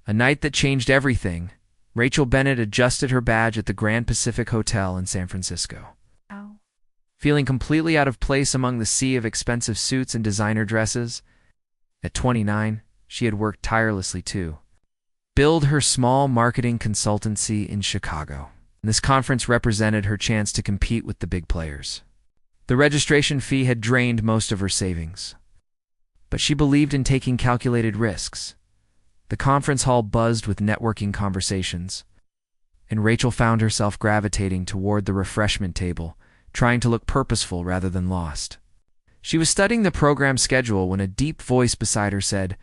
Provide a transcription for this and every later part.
A night that changed everything. Rachel Bennett adjusted her badge at the Grand Pacific Hotel in San Francisco. Ow. Feeling completely out of place among the sea of expensive suits and designer dresses. At 29, she had worked tirelessly to build her small marketing consultancy in Chicago. This conference represented her chance to compete with the big players. The registration fee had drained most of her savings, but she believed in taking calculated risks. The conference hall buzzed with networking conversations, and Rachel found herself gravitating toward the refreshment table, trying to look purposeful rather than lost. She was studying the program schedule when a deep voice beside her said,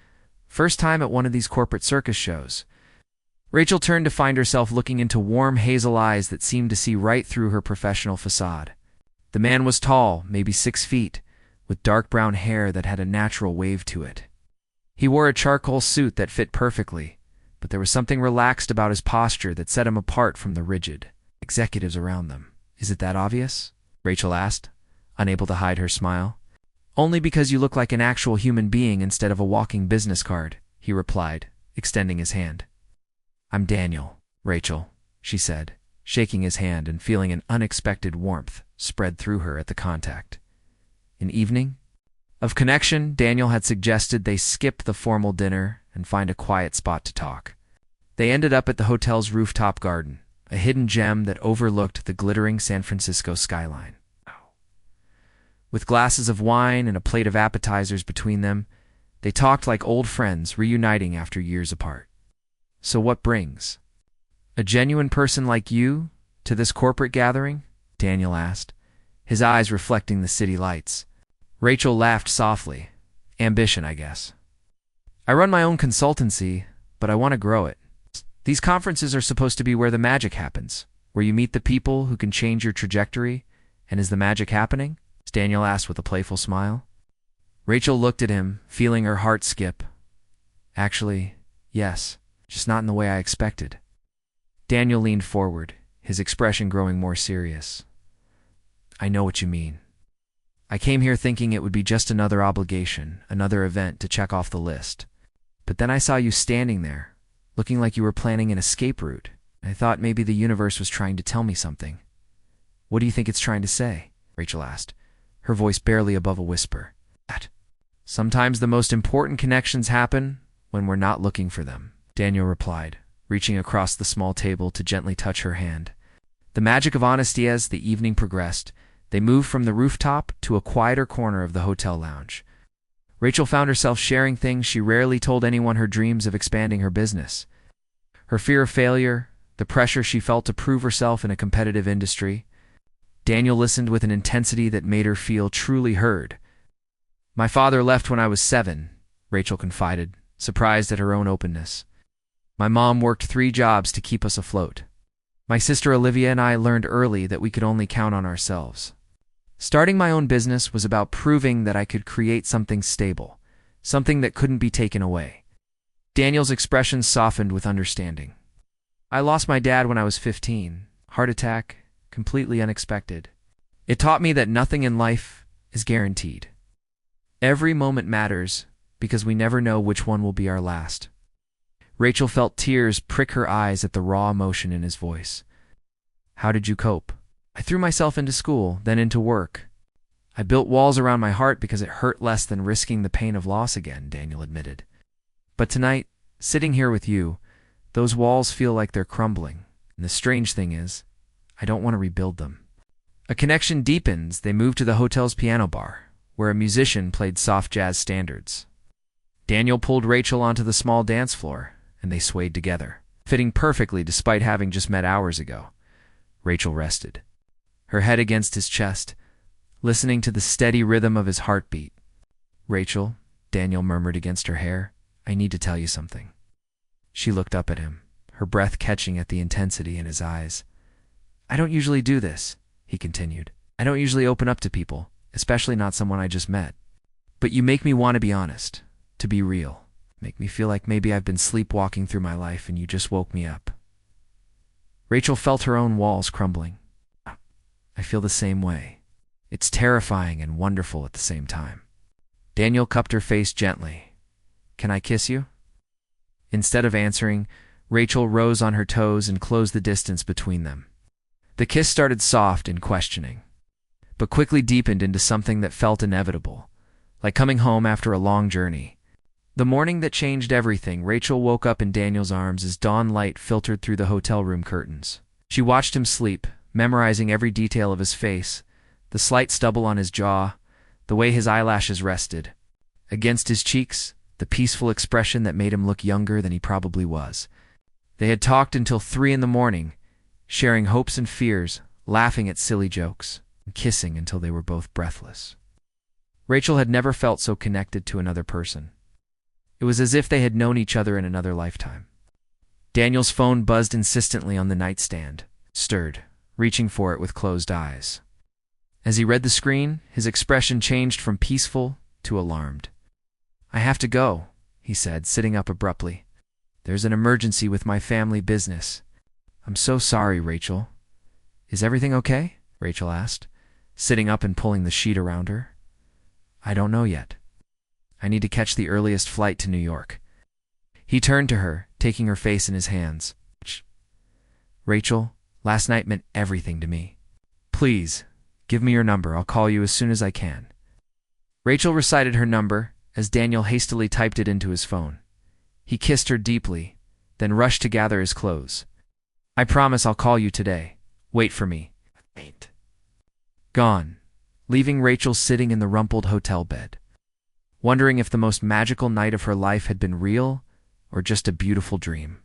"First time at one of these corporate circus shows." Rachel turned to find herself looking into warm hazel eyes that seemed to see right through her professional facade. The man was tall, maybe 6 feet, with dark brown hair that had a natural wave to it. He wore a charcoal suit that fit perfectly, but there was something relaxed about his posture that set him apart from the rigid executives around them. "Is it that obvious?" Rachel asked, unable to hide her smile. "Only because you look like an actual human being instead of a walking business card," he replied, extending his hand. "I'm Daniel, Rachel," she said, shaking his hand and feeling an unexpected warmth spread through her at the contact. An evening of connection, Daniel had suggested they skip the formal dinner and find a quiet spot to talk. They ended up at the hotel's rooftop garden, a hidden gem that overlooked the glittering San Francisco skyline. With glasses of wine and a plate of appetizers between them, they talked like old friends reuniting after years apart. "So what brings a genuine person like you to this corporate gathering?" Daniel asked, his eyes reflecting the city lights. Rachel laughed softly. "Ambition, I guess. I run my own consultancy, but I want to grow it. These conferences are supposed to be where the magic happens, where you meet the people who can change your trajectory. And is the magic happening?" Daniel asked with a playful smile. Rachel looked at him, feeling her heart skip. "Actually, yes, just not in the way I expected." Daniel leaned forward, his expression growing more serious. "I know what you mean. I came here thinking it would be just another obligation, another event to check off the list. But then I saw you standing there, looking like you were planning an escape route. I thought maybe the universe was trying to tell me something." "What do you think it's trying to say?" Rachel asked, her voice barely above a whisper. "That sometimes the most important connections happen when we're not looking for them," Daniel replied, reaching across the small table to gently touch her hand. The magic of honesty. As the evening progressed, they moved from the rooftop to a quieter corner of the hotel lounge. Rachel found herself sharing things she rarely told anyone: her dreams of expanding her business, her fear of failure, the pressure she felt to prove herself in a competitive industry. Daniel listened with an intensity that made her feel truly heard. "My father left when I was 7, Rachel confided, surprised at her own openness. "My mom worked 3 jobs to keep us afloat. My sister Olivia and I learned early that we could only count on ourselves. Starting my own business was about proving that I could create something stable, something that couldn't be taken away." Daniel's expression softened with understanding. "I lost my dad when I was 15. Heart attack, completely unexpected. It taught me that nothing in life is guaranteed. Every moment matters because we never know which one will be our last." Rachel felt tears prick her eyes at the raw emotion in his voice. "How did you cope?" "I threw myself into school, then into work. I built walls around my heart because it hurt less than risking the pain of loss again," Daniel admitted. "But tonight, sitting here with you, those walls feel like they're crumbling. And the strange thing is, I don't want to rebuild them." A connection deepens. They moved to the hotel's piano bar, where a musician played soft jazz standards. Daniel pulled Rachel onto the small dance floor, and they swayed together, fitting perfectly despite having just met hours ago. Rachel rested, her head against his chest, listening to the steady rhythm of his heartbeat. "Rachel," Daniel murmured against her hair, "I need to tell you something." She looked up at him, her breath catching at the intensity in his eyes. "I don't usually do this," he continued. "I don't usually open up to people, especially not someone I just met. But you make me want to be honest, to be real. Make me feel like maybe I've been sleepwalking through my life and you just woke me up." Rachel felt her own walls crumbling. "I feel the same way. It's terrifying and wonderful at the same time." Daniel cupped her face gently. "Can I kiss you?" Instead of answering, Rachel rose on her toes and closed the distance between them. The kiss started soft and questioning, but quickly deepened into something that felt inevitable, like coming home after a long journey. The morning that changed everything, Rachel woke up in Daniel's arms as dawn light filtered through the hotel room curtains. She watched him sleep, memorizing every detail of his face, the slight stubble on his jaw, the way his eyelashes rested. Against his cheeks, the peaceful expression that made him look younger than he probably was. They had talked until 3 in the morning, sharing hopes and fears, laughing at silly jokes, and kissing until they were both breathless. Rachel had never felt so connected to another person. It was as if they had known each other in another lifetime. Daniel's phone buzzed insistently on the nightstand, stirred, reaching for it with closed eyes. As he read the screen, his expression changed from peaceful to alarmed. "I have to go," he said, sitting up abruptly. "There's an emergency with my family business." "I'm so sorry, Rachel." "Is everything okay?" Rachel asked, sitting up and pulling the sheet around her. "I don't know yet. I need to catch the earliest flight to New York." He turned to her, taking her face in his hands. "Rachel, last night meant everything to me. Please, give me your number. I'll call you as soon as I can." Rachel recited her number as Daniel hastily typed it into his phone. He kissed her deeply, then rushed to gather his clothes. "I promise I'll call you today. Wait for me." Gone, leaving Rachel sitting in the rumpled hotel bed, wondering if the most magical night of her life had been real or just a beautiful dream.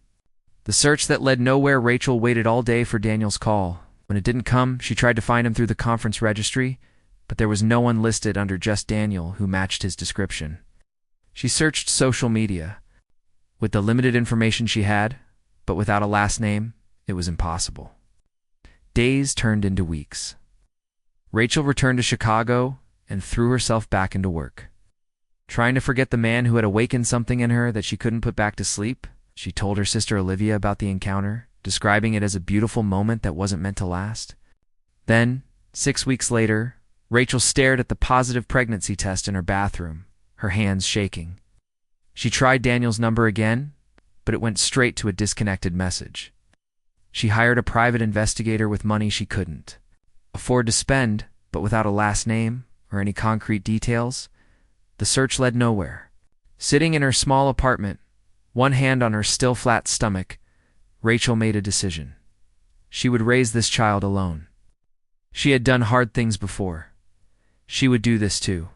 The search that led nowhere. Rachel waited all day for Daniel's call. When it didn't come, she tried to find him through the conference registry, but there was no one listed under just Daniel who matched his description. She searched social media. With the limited information she had, but without a last name, it was impossible. Days turned into weeks. Rachel returned to Chicago and threw herself back into work. Trying to forget the man who had awakened something in her that she couldn't put back to sleep, she told her sister Olivia about the encounter, describing it as a beautiful moment that wasn't meant to last. Then, 6 weeks later, Rachel stared at the positive pregnancy test in her bathroom, her hands shaking. She tried Daniel's number again, but it went straight to a disconnected message. She hired a private investigator with money she couldn't afford to spend, but without a last name or any concrete details, the search led nowhere. Sitting in her small apartment, one hand on her still flat stomach, Rachel made a decision. She would raise this child alone. She had done hard things before. She would do this too.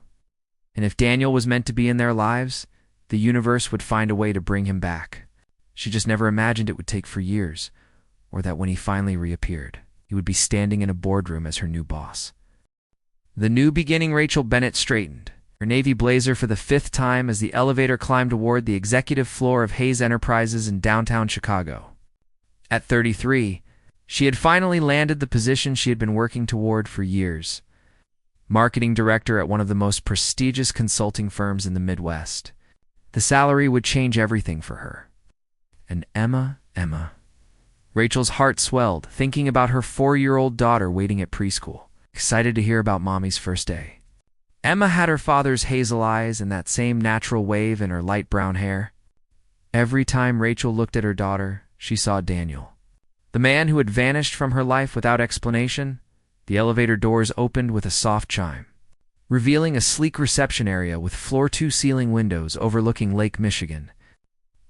And if Daniel was meant to be in their lives, the universe would find a way to bring him back. She just never imagined it would take for years, or that when he finally reappeared, he would be standing in a boardroom as her new boss. The new beginning. Rachel Bennett straightened, her navy blazer for the 5th time as the elevator climbed toward the executive floor of Hayes Enterprises in downtown Chicago. At 33, she had finally landed the position she had been working toward for years. Marketing director at one of the most prestigious consulting firms in the Midwest. The salary would change everything for her. And Emma. Rachel's heart swelled, thinking about her 4-year-old daughter waiting at preschool, excited to hear about Mommy's first day. Emma had her father's hazel eyes and that same natural wave in her light brown hair. Every time Rachel looked at her daughter, she saw Daniel. The man who had vanished from her life without explanation. The elevator doors opened with a soft chime, revealing a sleek reception area with floor-to-ceiling windows overlooking Lake Michigan.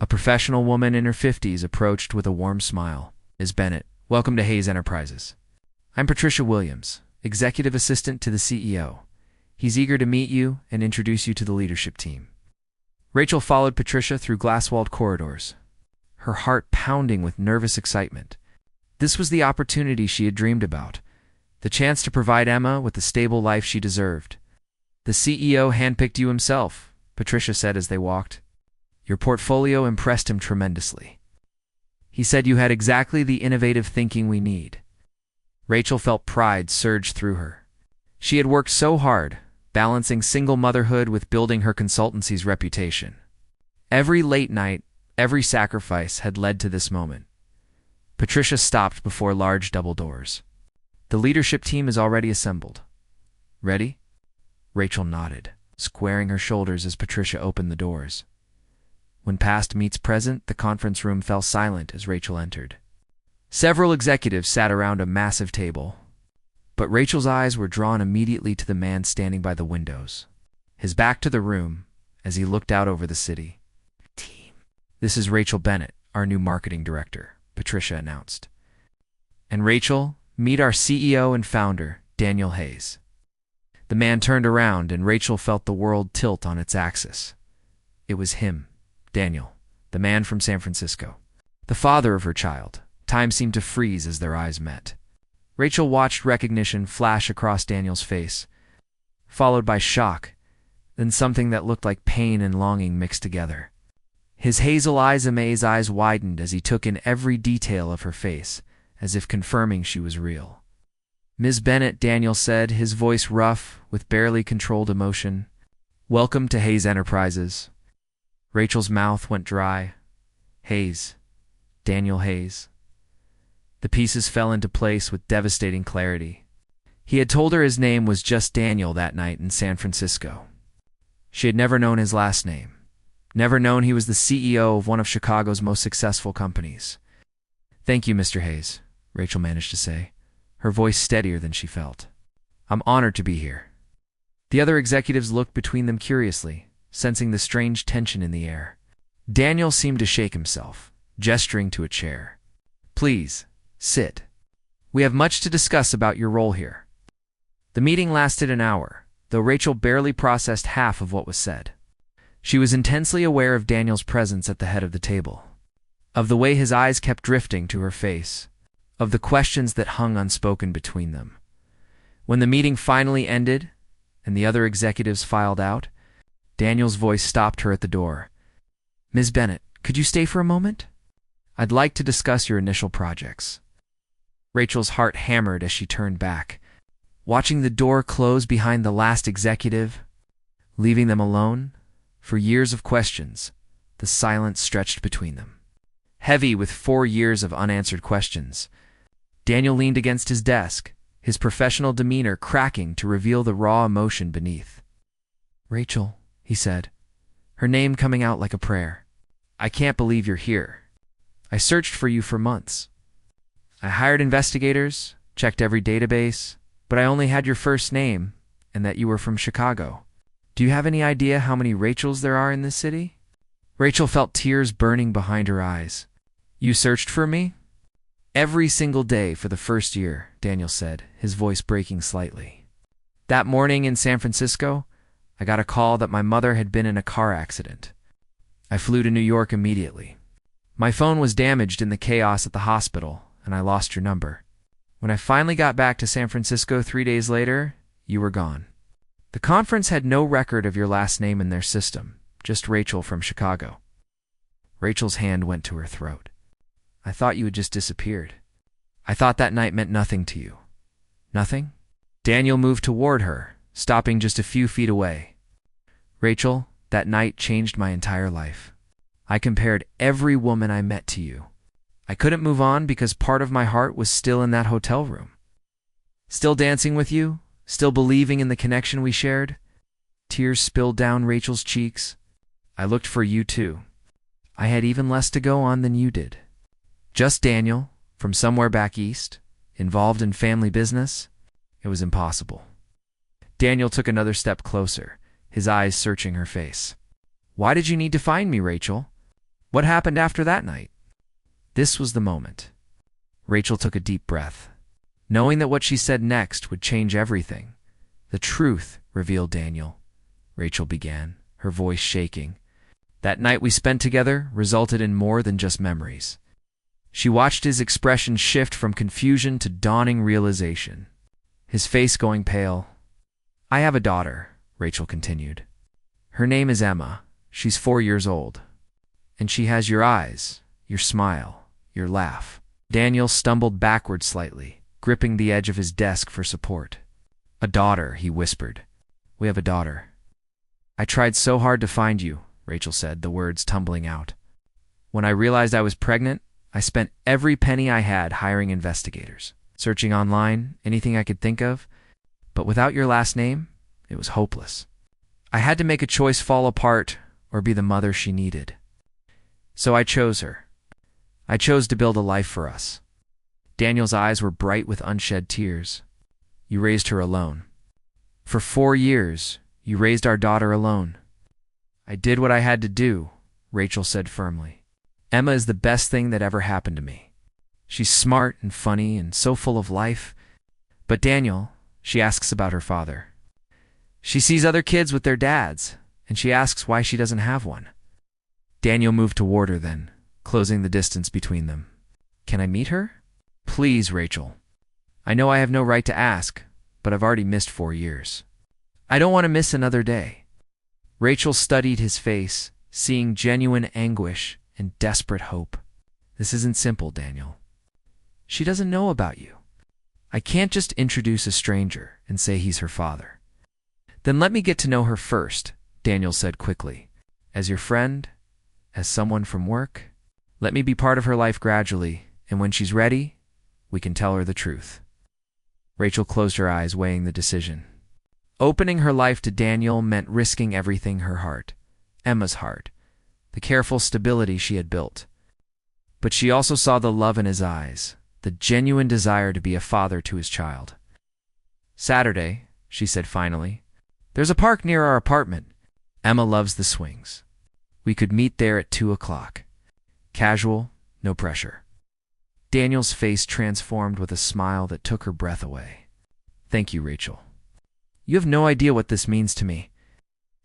A professional woman in her 50s approached with a warm smile. "Ms. Bennett, welcome to Hayes Enterprises. I'm Patricia Williams, executive assistant to the CEO. He's eager to meet you and introduce you to the leadership team." Rachel followed Patricia through glass-walled corridors, her heart pounding with nervous excitement. This was the opportunity she had dreamed about, the chance to provide Emma with the stable life she deserved. "The CEO handpicked you himself," Patricia said as they walked. "Your portfolio impressed him tremendously. He said you had exactly the innovative thinking we need." Rachel felt pride surge through her. She had worked so hard, balancing single motherhood with building her consultancy's reputation. Every late night, every sacrifice had led to this moment. Patricia stopped before large double doors. "The leadership team is already assembled. Ready?" Rachel nodded, squaring her shoulders as Patricia opened the doors. When past meets present, the conference room fell silent as Rachel entered. Several executives sat around a massive table, but Rachel's eyes were drawn immediately to the man standing by the windows, his back to the room as he looked out over the city. "Team, this is Rachel Bennett, our new marketing director," Patricia announced. "And Rachel, meet our CEO and founder, Daniel Hayes." The man turned around and Rachel felt the world tilt on its axis. It was him, Daniel, the man from San Francisco, the father of her child. Time seemed to freeze as their eyes met. Rachel watched recognition flash across Daniel's face, followed by shock, then something that looked like pain and longing mixed together. His hazel eyes amaze eyes widened as he took in every detail of her face, as if confirming she was real. "Ms. Bennett," Daniel said, his voice rough with barely controlled emotion. "Welcome to Hayes Enterprises." Rachel's mouth went dry. Hayes. Daniel Hayes. The pieces fell into place with devastating clarity. He had told her his name was just Daniel that night in San Francisco. She had never known his last name, never known he was the CEO of one of Chicago's most successful companies. "Thank you, Mr. Hayes," Rachel managed to say, her voice steadier than she felt. "I'm honored to be here." The other executives looked between them curiously, sensing the strange tension in the air. Daniel seemed to shake himself, gesturing to a chair. "Please, sit. We have much to discuss about your role here." The meeting lasted an hour, though Rachel barely processed half of what was said. She was intensely aware of Daniel's presence at the head of the table, of the way his eyes kept drifting to her face, of the questions that hung unspoken between them. When the meeting finally ended and the other executives filed out, Daniel's voice stopped her at the door. "Ms. Bennett, could you stay for a moment? I'd like to discuss your initial projects." Rachel's heart hammered as she turned back, watching the door close behind the last executive, leaving them alone. For years of questions, the silence stretched between them. Heavy with 4 years of unanswered questions, Daniel leaned against his desk, his professional demeanor cracking to reveal the raw emotion beneath. "Rachel," he said, her name coming out like a prayer. "I can't believe you're here. I searched for you for months. I hired investigators, checked every database, but I only had your first name and that you were from Chicago. Do you have any idea how many Rachels there are in this city?" Rachel felt tears burning behind her eyes. "You searched for me?" "Every single day for the first year," Daniel said, his voice breaking slightly. "That morning in San Francisco, I got a call that my mother had been in a car accident. I flew to New York immediately. My phone was damaged in the chaos at the hospital, and I lost your number. When I finally got back to San Francisco 3 days later, you were gone. The conference had no record of your last name in their system, just Rachel from Chicago." Rachel's hand went to her throat. "I thought you had just disappeared. I thought that night meant nothing to you." "Nothing?" Daniel moved toward her, stopping just a few feet away. "Rachel, that night changed my entire life. I compared every woman I met to you. I couldn't move on because part of my heart was still in that hotel room. Still dancing with you, still believing in the connection we shared." Tears spilled down Rachel's cheeks. "I looked for you too. I had even less to go on than you did. Just Daniel, from somewhere back east, involved in family business. It was impossible." Daniel took another step closer, his eyes searching her face. "Why did you need to find me, Rachel? What happened after that night?" This was the moment. Rachel took a deep breath, knowing that what she said next would change everything. "The truth," revealed Daniel. Rachel began, her voice shaking. "That night we spent together resulted in more than just memories." She watched his expression shift from confusion to dawning realization, his face going pale. "I have a daughter," Rachel continued. "Her name is Emma. She's 4 years old. And she has your eyes, your smile, your laugh." Daniel stumbled backward slightly, gripping the edge of his desk for support. "A daughter," he whispered. "We have a daughter." "I tried so hard to find you," Rachel said, the words tumbling out. "When I realized I was pregnant, I spent every penny I had hiring investigators, searching online, anything I could think of. But without your last name, it was hopeless. I had to make a choice: fall apart or be the mother she needed." So I chose her. I chose to build a life for us. Daniel's eyes were bright with unshed tears. You raised her alone. For 4 years, you raised our daughter alone. I did what I had to do, Rachel said firmly. Emma is the best thing that ever happened to me. She's smart and funny and so full of life. But Daniel, she asks about her father. She sees other kids with their dads, and she asks why she doesn't have one. Daniel moved toward her then, closing the distance between them. Can I meet her? Please, Rachel. I know I have no right to ask, but I've already missed 4 years. I don't want to miss another day. Rachel studied his face, seeing genuine anguish and desperate hope. This isn't simple, Daniel. She doesn't know about you. I can't just introduce a stranger and say he's her father. Then let me get to know her first, Daniel said quickly. As your friend, as someone from work, let me be part of her life gradually, and when she's ready, we can tell her the truth. Rachel closed her eyes, weighing the decision. Opening her life to Daniel meant risking everything: her heart, Emma's heart, the careful stability she had built. But she also saw the love in his eyes, the genuine desire to be a father to his child. Saturday, she said finally. There's a park near our apartment. Emma loves the swings. We could meet there at 2 o'clock. Casual, no pressure. Daniel's face transformed with a smile that took her breath away. Thank you, Rachel. You have no idea what this means to me.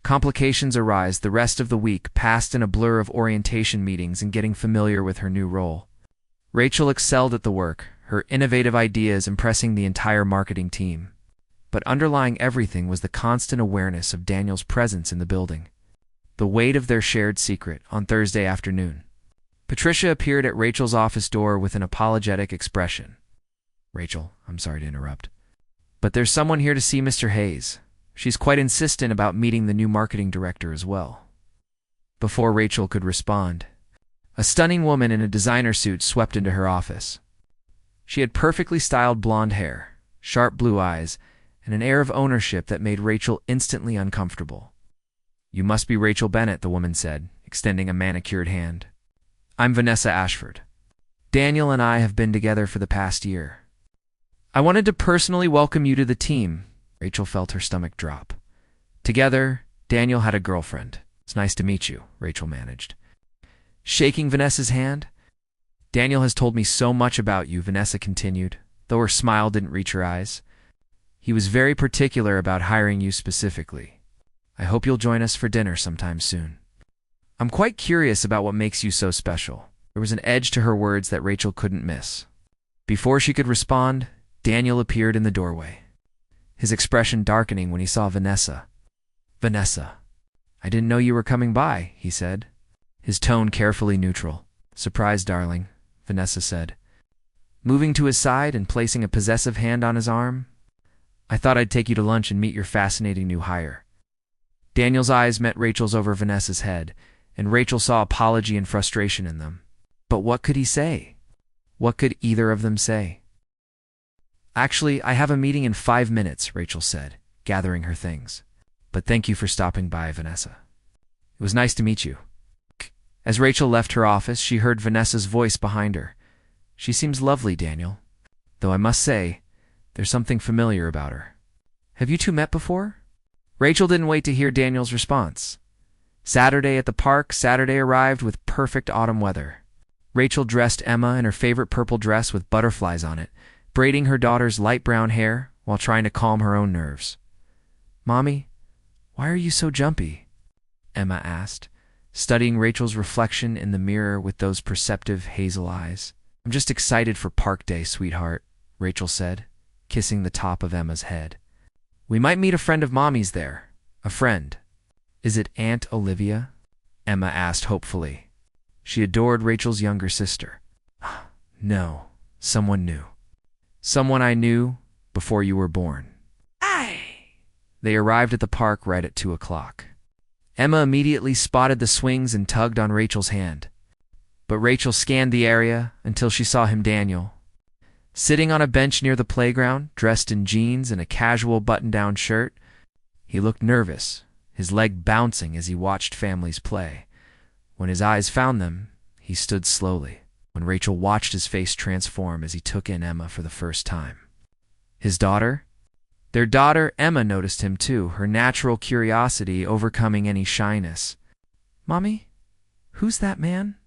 Complications arise. The rest of the week passed in a blur of orientation meetings and getting familiar with her new role. Rachel excelled at the work, her innovative ideas impressing the entire marketing team. But underlying everything was the constant awareness of Daniel's presence in the building. The weight of their shared secret. On Thursday afternoon, Patricia appeared at Rachel's office door with an apologetic expression. Rachel, I'm sorry to interrupt, but there's someone here to see Mr. Hayes. She's quite insistent about meeting the new marketing director as well. Before Rachel could respond, a stunning woman in a designer suit swept into her office. She had perfectly styled blonde hair, sharp blue eyes, and an air of ownership that made Rachel instantly uncomfortable. You must be Rachel Bennett, the woman said, extending a manicured hand. I'm Vanessa Ashford. Daniel and I have been together for the past year. I wanted to personally welcome you to the team. Rachel felt her stomach drop. Together, Daniel had a girlfriend. It's nice to meet you, Rachel managed. Shaking Vanessa's hand. Daniel has told me so much about you, Vanessa continued, though her smile didn't reach her eyes. He was very particular about hiring you specifically. I hope you'll join us for dinner sometime soon. I'm quite curious about what makes you so special. There was an edge to her words that Rachel couldn't miss. Before she could respond, Daniel appeared in the doorway, his expression darkening when he saw Vanessa. Vanessa, I didn't know you were coming by, he said, his tone carefully neutral. Surprise, darling, Vanessa said, moving to his side and placing a possessive hand on his arm. I thought I'd take you to lunch and meet your fascinating new hire. Daniel's eyes met Rachel's over Vanessa's head, and Rachel saw apology and frustration in them. But what could he say? What could either of them say? Actually, I have a meeting in 5 minutes, Rachel said, gathering her things. But thank you for stopping by, Vanessa. It was nice to meet you. As Rachel left her office, she heard Vanessa's voice behind her. She seems lovely, Daniel. Though I must say, there's something familiar about her. Have you two met before? Rachel didn't wait to hear Daniel's response. Saturday at the park. Saturday arrived with perfect autumn weather. Rachel dressed Emma in her favorite purple dress with butterflies on it, braiding her daughter's light brown hair while trying to calm her own nerves. Mommy, why are you so jumpy? Emma asked, studying Rachel's reflection in the mirror with those perceptive hazel eyes. I'm just excited for park day, sweetheart, Rachel said, kissing the top of Emma's head. We might meet a friend of Mommy's there. A friend. Is it Aunt Olivia? Emma asked hopefully. She adored Rachel's younger sister. No, someone new. Someone I knew before you were born. Aye. They arrived at the park right at 2 o'clock. Emma immediately spotted the swings and tugged on Rachel's hand. But Rachel scanned the area until she saw him, Daniel, sitting on a bench near the playground, dressed in jeans and a casual button-down shirt. He looked nervous, his leg bouncing as he watched families play. When his eyes found them, He stood slowly, when Rachel watched his face transform as he took in Emma for the first time. His daughter? Their daughter, Emma, noticed him too, her natural curiosity overcoming any shyness. "Mommy, who's that man?"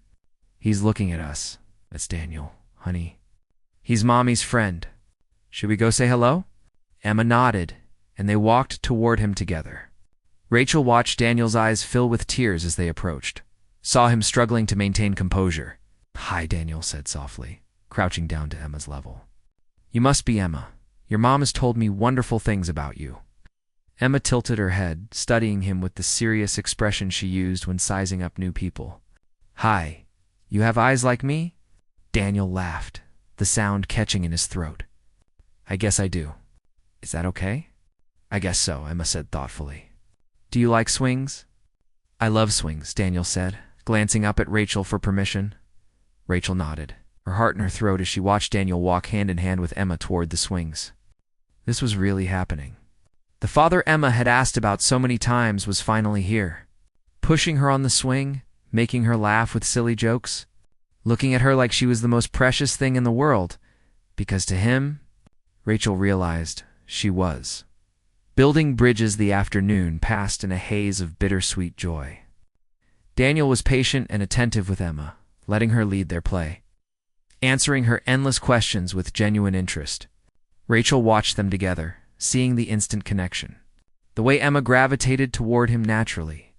"He's looking at us. That's Daniel, honey. He's Mommy's friend. Should we go say hello?" Emma nodded, and they walked toward him together. Rachel watched Daniel's eyes fill with tears as they approached, saw him struggling to maintain composure. "Hi," Daniel said softly, crouching down to Emma's level. "You must be Emma. Your mom has told me wonderful things about you." Emma tilted her head, studying him with the serious expression she used when sizing up new people. "Hi, you have eyes like me?" Daniel laughed, the sound catching in his throat. "I guess I do. Is that okay?" "I guess so," Emma said thoughtfully. "Do you like swings?" "I love swings," Daniel said, glancing up at Rachel for permission. Rachel nodded, her heart in her throat as she watched Daniel walk hand in hand with Emma toward the swings. This was really happening. The father Emma had asked about so many times was finally here, pushing her on the swing, making her laugh with silly jokes, looking at her like she was the most precious thing in the world, because to him, Rachel realized, she was. Building bridges, the afternoon passed in a haze of bittersweet joy. Daniel was patient and attentive with Emma, letting her lead their play, answering her endless questions with genuine interest. Rachel watched them together, seeing the instant connection, the way Emma gravitated toward him naturally.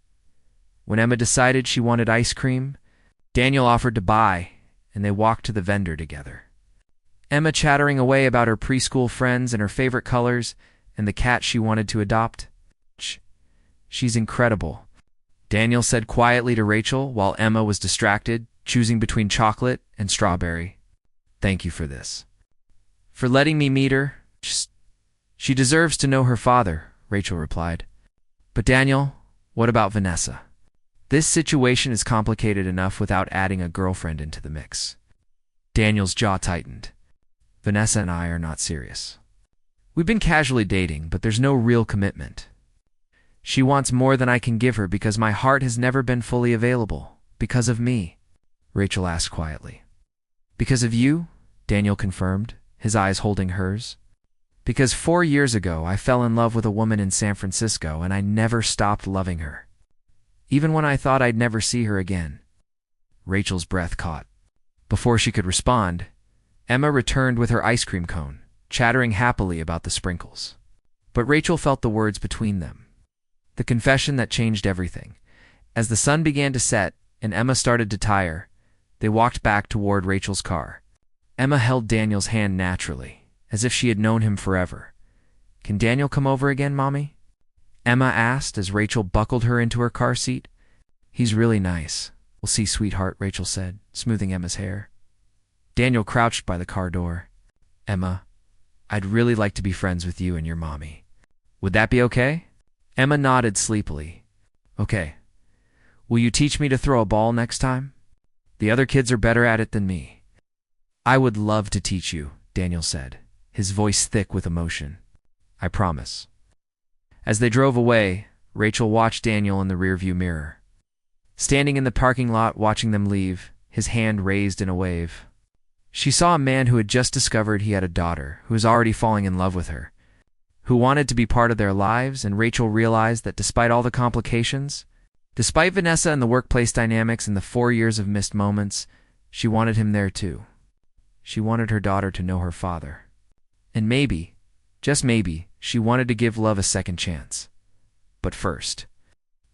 When Emma decided she wanted ice cream, Daniel offered to buy, and they walked to the vendor together. Emma chattering away about her preschool friends and her favorite colors and the cat she wanted to adopt. "She's incredible," Daniel said quietly to Rachel while Emma was distracted, choosing between chocolate and strawberry. "Thank you for this. For letting me meet her. She deserves to know her father," Rachel replied. "But Daniel, what about Vanessa? This situation is complicated enough without adding a girlfriend into the mix." Daniel's jaw tightened. "Vanessa and I are not serious. We've been casually dating, but there's no real commitment. She wants more than I can give her because my heart has never been fully available. Because of me," Rachel asked quietly. "Because of you?" Daniel confirmed, his eyes holding hers. "Because 4 years ago I fell in love with a woman in San Francisco and I never stopped loving her, even when I thought I'd never see her again." Rachel's breath caught. Before she could respond, Emma returned with her ice cream cone, chattering happily about the sprinkles. But Rachel felt the words between them, the confession that changed everything. As the sun began to set and Emma started to tire, they walked back toward Rachel's car. Emma held Daniel's hand naturally, as if she had known him forever. "Can Daniel come over again, Mommy?" Emma asked as Rachel buckled her into her car seat. "He's really nice. We'll see, sweetheart," Rachel said, smoothing Emma's hair. Daniel crouched by the car door. "Emma, I'd really like to be friends with you and your mommy. Would that be okay?" Emma nodded sleepily. "Okay. Will you teach me to throw a ball next time? The other kids are better at it than me." "I would love to teach you," Daniel said, his voice thick with emotion. "I promise." As they drove away, Rachel watched Daniel in the rearview mirror. Standing in the parking lot watching them leave, his hand raised in a wave. She saw a man who had just discovered he had a daughter, who was already falling in love with her, who wanted to be part of their lives, and Rachel realized that despite all the complications, despite Vanessa and the workplace dynamics and the 4 years of missed moments, she wanted him there too. She wanted her daughter to know her father. And maybe, just maybe, she wanted to give love a second chance. But first,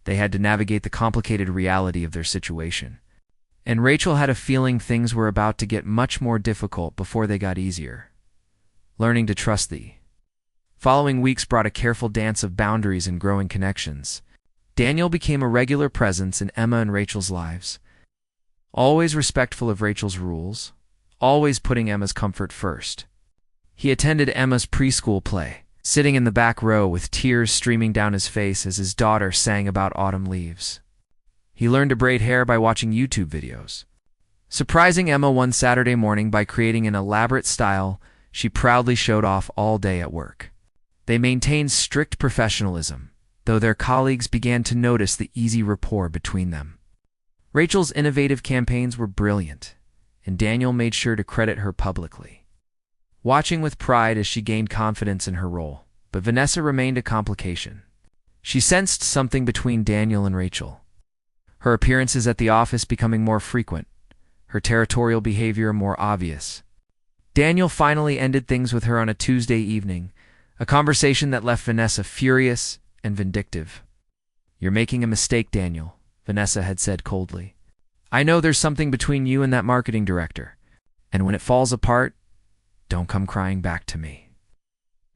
they had to navigate the complicated reality of their situation. And Rachel had a feeling things were about to get much more difficult before they got easier. Learning to trust the following weeks brought a careful dance of boundaries and growing connections. Daniel became a regular presence in Emma and Rachel's lives, always respectful of Rachel's rules, always putting Emma's comfort first. He attended Emma's preschool play, sitting in the back row with tears streaming down his face as his daughter sang about autumn leaves. He learned to braid hair by watching YouTube videos, surprising Emma one Saturday morning by creating an elaborate style she proudly showed off all day at work. They maintained strict professionalism, though their colleagues began to notice the easy rapport between them. Rachel's innovative campaigns were brilliant, and Daniel made sure to credit her publicly, watching with pride as she gained confidence in her role. But Vanessa remained a complication. She sensed something between Daniel and Rachel. Her appearances at the office becoming more frequent, her territorial behavior more obvious. Daniel finally ended things with her on a Tuesday evening, a conversation that left Vanessa furious and vindictive. "You're making a mistake, Daniel," Vanessa had said coldly. "I know there's something between you and that marketing director, and when it falls apart, don't come crying back to me."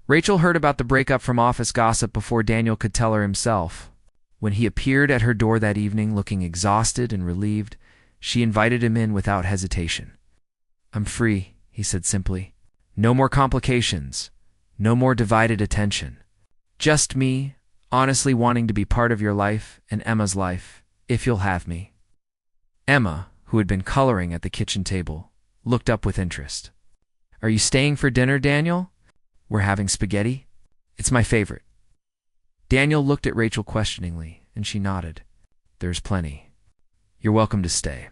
Rachel heard about the breakup from office gossip before Daniel could tell her himself. When he appeared at her door that evening looking exhausted and relieved, she invited him in without hesitation. "I'm free," he said simply. "No more complications. No more divided attention. Just me, honestly wanting to be part of your life and Emma's life, if you'll have me." Emma, who had been coloring at the kitchen table, looked up with interest. "Are you staying for dinner, Daniel? We're having spaghetti. It's my favorite." Daniel looked at Rachel questioningly, and she nodded. "There's plenty. You're welcome to stay."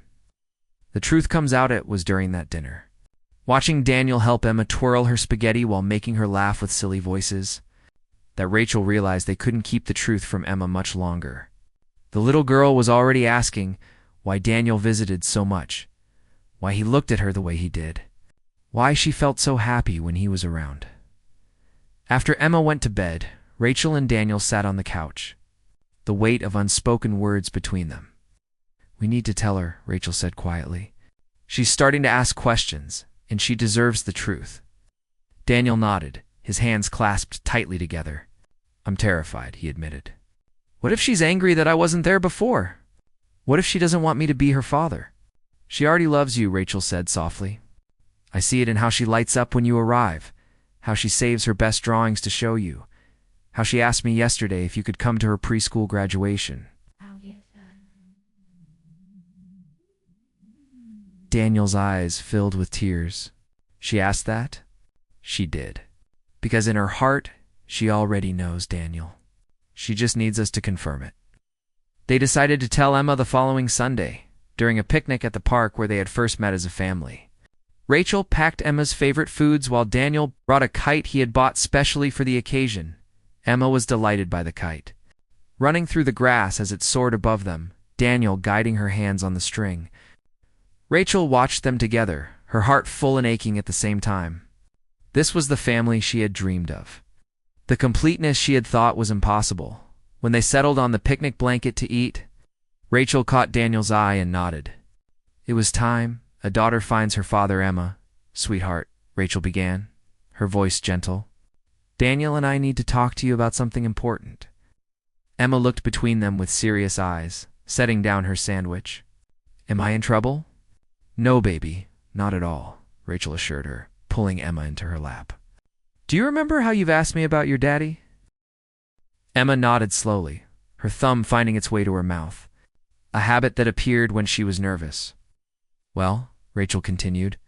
The truth comes out it was during that dinner. Watching Daniel help Emma twirl her spaghetti while making her laugh with silly voices, that Rachel realized they couldn't keep the truth from Emma much longer. The little girl was already asking why Daniel visited so much, why he looked at her the way he did, why she felt so happy when he was around. After Emma went to bed, Rachel and Daniel sat on the couch, the weight of unspoken words between them. "We need to tell her," Rachel said quietly. "She's starting to ask questions, and she deserves the truth." Daniel nodded, his hands clasped tightly together. "I'm terrified," he admitted. "What if she's angry that I wasn't there before? What if she doesn't want me to be her father?" "She already loves you," Rachel said softly. "I see it in how she lights up when you arrive, how she saves her best drawings to show you, how she asked me yesterday if you could come to her preschool graduation." Daniel's eyes filled with tears. "She asked that?" "She did. Because in her heart, she already knows, Daniel. She just needs us to confirm it." They decided to tell Emma the following Sunday, during a picnic at the park where they had first met as a family. Rachel packed Emma's favorite foods while Daniel brought a kite he had bought specially for the occasion. Emma was delighted by the kite, running through the grass as it soared above them, Daniel guiding her hands on the string. Rachel watched them together, her heart full and aching at the same time. This was the family she had dreamed of, the completeness she had thought was impossible. When they settled on the picnic blanket to eat, Rachel caught Daniel's eye and nodded. "It was time. A daughter finds her father." "Emma, sweetheart," Rachel began, her voice gentle. "Daniel and I need to talk to you about something important." Emma looked between them with serious eyes, setting down her sandwich. "Am I in trouble?" "No, baby, not at all," Rachel assured her, pulling Emma into her lap. "Do you remember how you've asked me about your daddy?" Emma nodded slowly, her thumb finding its way to her mouth, a habit that appeared when she was nervous. "Well," Rachel continued,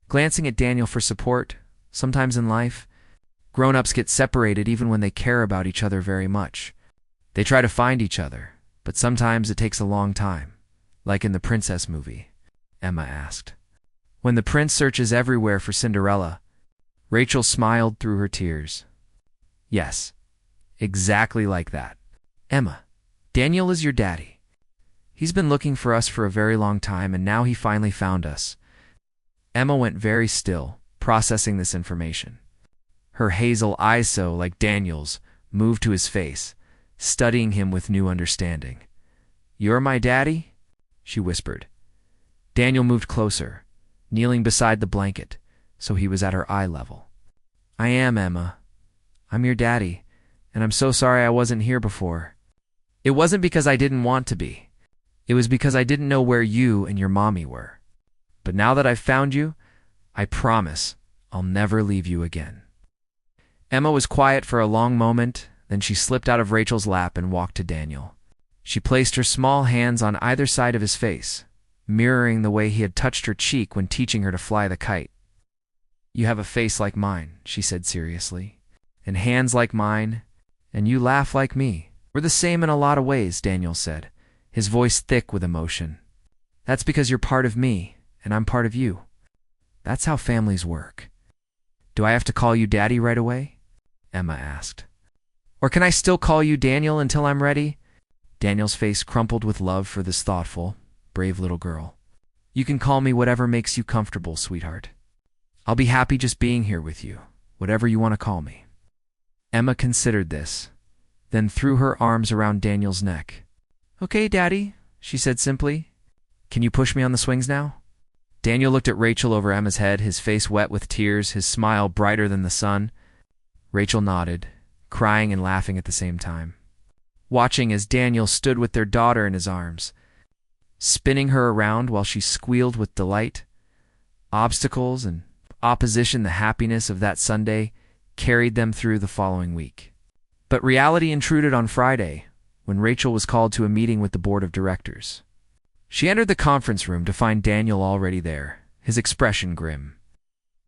glancing at Daniel for support, "sometimes in life, grown-ups get separated even when they care about each other very much. They try to find each other, but sometimes it takes a long time, like in the princess movie," Emma asked. "When the prince searches everywhere for Cinderella," Rachel smiled through her tears. "Yes, exactly like that. Emma, Daniel is your daddy. He's been looking for us for a very long time, and now he finally found us." Emma went very still, processing this information. Her hazel eyes, so like Daniel's, moved to his face, studying him with new understanding. "You're my daddy?" she whispered. Daniel moved closer, kneeling beside the blanket, so he was at her eye level. "I am, Emma. I'm your daddy, and I'm so sorry I wasn't here before. It wasn't because I didn't want to be. It was because I didn't know where you and your mommy were. But now that I've found you, I promise I'll never leave you again." Emma was quiet for a long moment, then she slipped out of Rachel's lap and walked to Daniel. She placed her small hands on either side of his face, mirroring the way he had touched her cheek when teaching her to fly the kite. "You have a face like mine," she said seriously, "and hands like mine, and you laugh like me. We're the same in a lot of ways," Daniel said, his voice thick with emotion. That's because you're part of me, and I'm part of you. That's how families work. Do I have to call you Daddy right away? Emma asked. Or can I still call you Daniel until I'm ready? Daniel's face crumpled with love for this thoughtful, brave little girl. You can call me whatever makes you comfortable, sweetheart. I'll be happy just being here with you, whatever you want to call me. Emma considered this, then threw her arms around Daniel's neck. Okay, Daddy, she said simply. Can you push me on the swings now? Daniel looked at Rachel over Emma's head, his face wet with tears, his smile brighter than the sun. Rachel nodded, crying and laughing at the same time, watching as Daniel stood with their daughter in his arms, spinning her around while she squealed with delight. Obstacles and opposition, the happiness of that Sunday, carried them through the following week. But reality intruded on Friday, when Rachel was called to a meeting with the board of directors. She entered the conference room to find Daniel already there, his expression grim.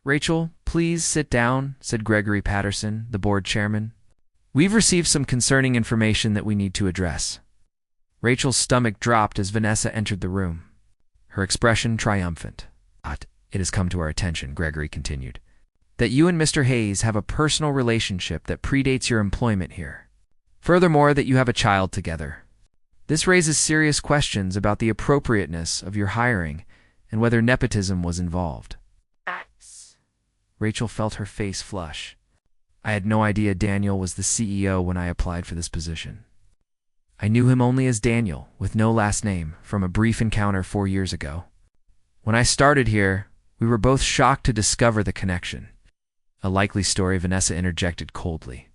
Rachel, please sit down, said Gregory Patterson, the board chairman. We've received some concerning information that we need to address. Rachel's stomach dropped as Vanessa entered the room, her expression triumphant. It has come to our attention, Gregory continued, that you and Mr. Hayes have a personal relationship that predates your employment here. Furthermore, that you have a child together. This raises serious questions about the appropriateness of your hiring and whether nepotism was involved. Rachel felt her face flush. I had no idea Daniel was the CEO when I applied for this position. I knew him only as Daniel, with no last name, from a brief encounter 4 years ago. When I started here, we were both shocked to discover the connection. A likely story, Vanessa interjected coldly.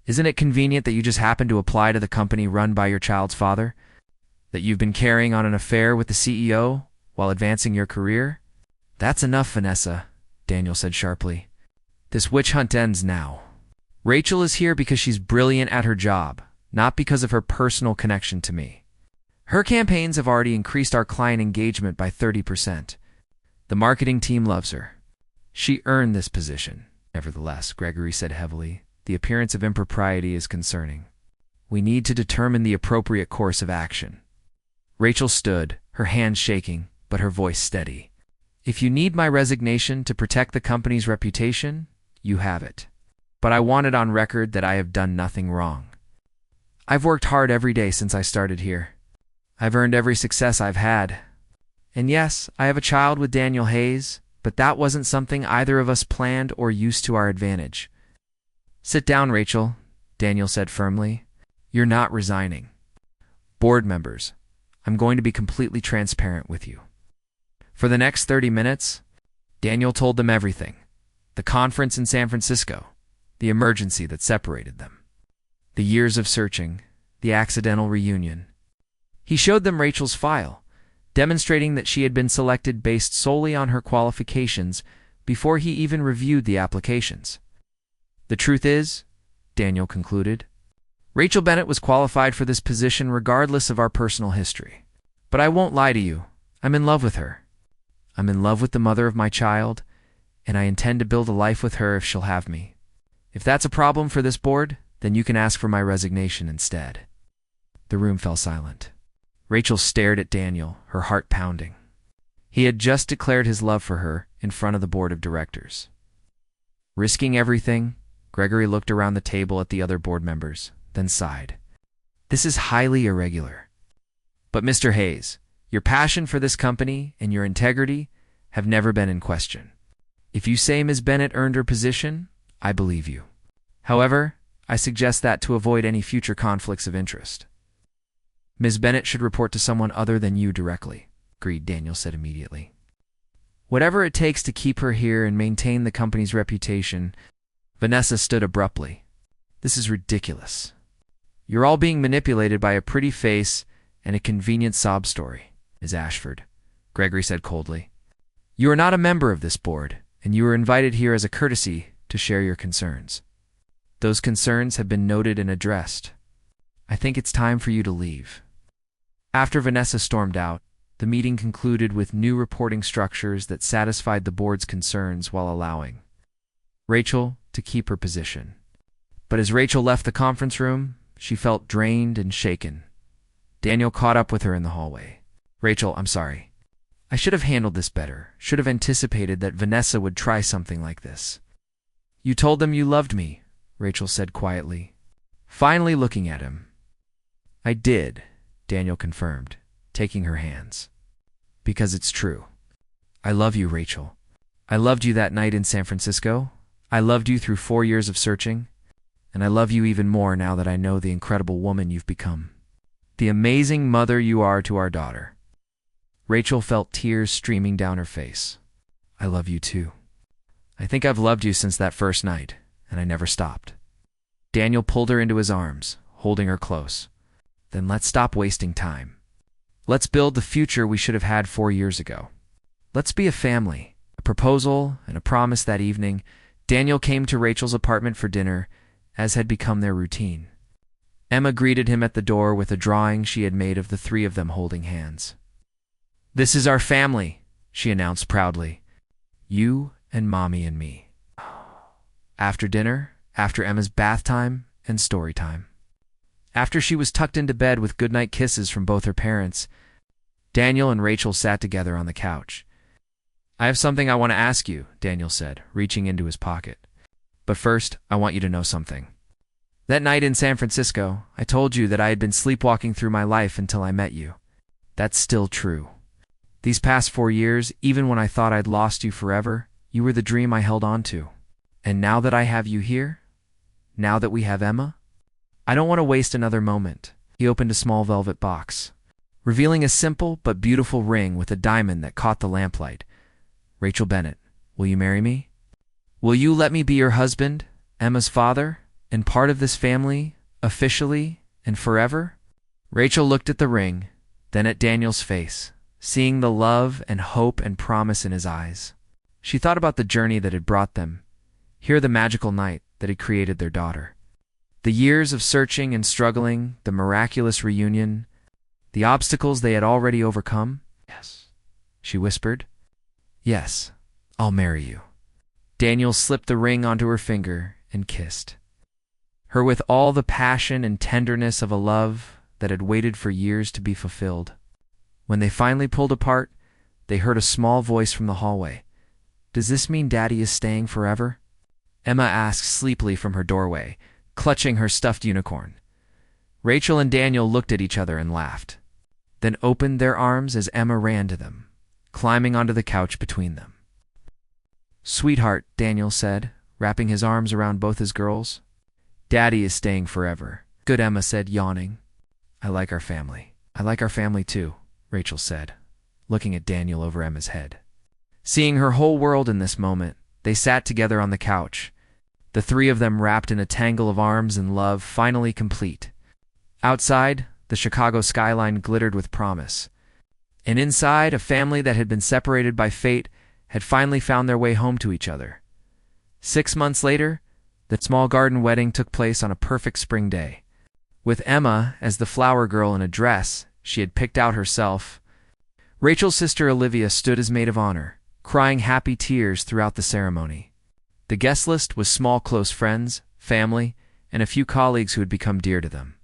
Isn't it convenient that you just happened to apply to the company run by your child's father? That you've been carrying on an affair with the CEO while advancing your career? That's enough, Vanessa, Daniel said sharply. This witch hunt ends now. Rachel is here because she's brilliant at her job, not because of her personal connection to me. Her campaigns have already increased our client engagement by 30%. The marketing team loves her. She earned this position. Nevertheless, Gregory said heavily, the appearance of impropriety is concerning. We need to determine the appropriate course of action. Rachel stood, her hands shaking, but her voice steady. If you need my resignation to protect the company's reputation, you have it. But I want it on record that I have done nothing wrong. I've worked hard every day since I started here. I've earned every success I've had. And yes, I have a child with Daniel Hayes, but that wasn't something either of us planned or used to our advantage. Sit down, Rachel, Daniel said firmly. You're not resigning. Board members, I'm going to be completely transparent with you. For the next 30 minutes, Daniel told them everything. The conference in San Francisco, the emergency that separated them, the years of searching, the accidental reunion. He showed them Rachel's file, demonstrating that she had been selected based solely on her qualifications before he even reviewed the applications. The truth is, Daniel concluded, Rachel Bennett was qualified for this position regardless of our personal history. But I won't lie to you, I'm in love with her. I'm in love with the mother of my child, and I intend to build a life with her if she'll have me. If that's a problem for this board, then you can ask for my resignation instead. The room fell silent. Rachel stared at Daniel, her heart pounding. He had just declared his love for her in front of the board of directors. Risking everything, Gregory looked around the table at the other board members, then sighed. This is highly irregular. But Mr. Hayes, your passion for this company and your integrity have never been in question. If you say Ms. Bennett earned her position, I believe you. However, I suggest that to avoid any future conflicts of interest. Ms. Bennett should report to someone other than you directly, agreed, Daniel said immediately. Whatever it takes to keep her here and maintain the company's reputation. Vanessa stood abruptly. This is ridiculous. You're all being manipulated by a pretty face and a convenient sob story, Ms. Ashford, Gregory said coldly. You are not a member of this board, and you were invited here as a courtesy to share your concerns. Those concerns have been noted and addressed. I think it's time for you to leave. After Vanessa stormed out, the meeting concluded with new reporting structures that satisfied the board's concerns while allowing Rachel to keep her position. But as Rachel left the conference room, she felt drained and shaken. Daniel caught up with her in the hallway. Rachel, I'm sorry. I should have handled this better, should have anticipated that Vanessa would try something like this. You told them you loved me, Rachel said quietly, finally looking at him. I did, Daniel confirmed, taking her hands. Because it's true. I love you, Rachel. I loved you that night in San Francisco. I loved you through 4 years of searching. And I love you even more now that I know the incredible woman you've become. The amazing mother you are to our daughter. Rachel felt tears streaming down her face. I love you too. I think I've loved you since that first night, and I never stopped. Daniel pulled her into his arms, holding her close. Then let's stop wasting time. Let's build the future we should have had 4 years ago. Let's be a family. A proposal and a promise that evening, Daniel came to Rachel's apartment for dinner, as had become their routine. Emma greeted him at the door with a drawing she had made of the three of them holding hands. This is our family, she announced proudly. You and Mommy and me. After dinner, after Emma's bath time and story time. After she was tucked into bed with goodnight kisses from both her parents, Daniel and Rachel sat together on the couch. I have something I want to ask you, Daniel said, reaching into his pocket. But first, I want you to know something. That night in San Francisco, I told you that I had been sleepwalking through my life until I met you. That's still true. These past 4 years, even when I thought I'd lost you forever, you were the dream I held on to. And now that I have you here, now that we have Emma, I don't want to waste another moment. He opened a small velvet box, revealing a simple but beautiful ring with a diamond that caught the lamplight. Rachel Bennett, will you marry me? Will you let me be your husband, Emma's father, and part of this family, officially and forever? Rachel looked at the ring, then at Daniel's face, seeing the love and hope and promise in his eyes. She thought about the journey that had brought them, here the magical night that had created their daughter. The years of searching and struggling, the miraculous reunion, the obstacles they had already overcome. Yes, she whispered. Yes, I'll marry you. Daniel slipped the ring onto her finger and kissed her with all the passion and tenderness of a love that had waited for years to be fulfilled. When they finally pulled apart, they heard a small voice from the hallway. Does this mean Daddy is staying forever? Emma asked sleepily from her doorway, clutching her stuffed unicorn. Rachel and Daniel looked at each other and laughed, then opened their arms as Emma ran to them, climbing onto the couch between them. Sweetheart, Daniel said, wrapping his arms around both his girls. Daddy is staying forever. Good, Emma said, yawning. I like our family. I like our family too, Rachel said, looking at Daniel over Emma's head. Seeing her whole world in this moment, they sat together on the couch, the three of them wrapped in a tangle of arms and love finally complete. Outside, the Chicago skyline glittered with promise. And inside, a family that had been separated by fate had finally found their way home to each other. 6 months later, the small garden wedding took place on a perfect spring day. With Emma as the flower girl in a dress she had picked out herself, Rachel's sister Olivia stood as maid of honor, crying happy tears throughout the ceremony. The guest list was small close friends, family, and a few colleagues who had become dear to them.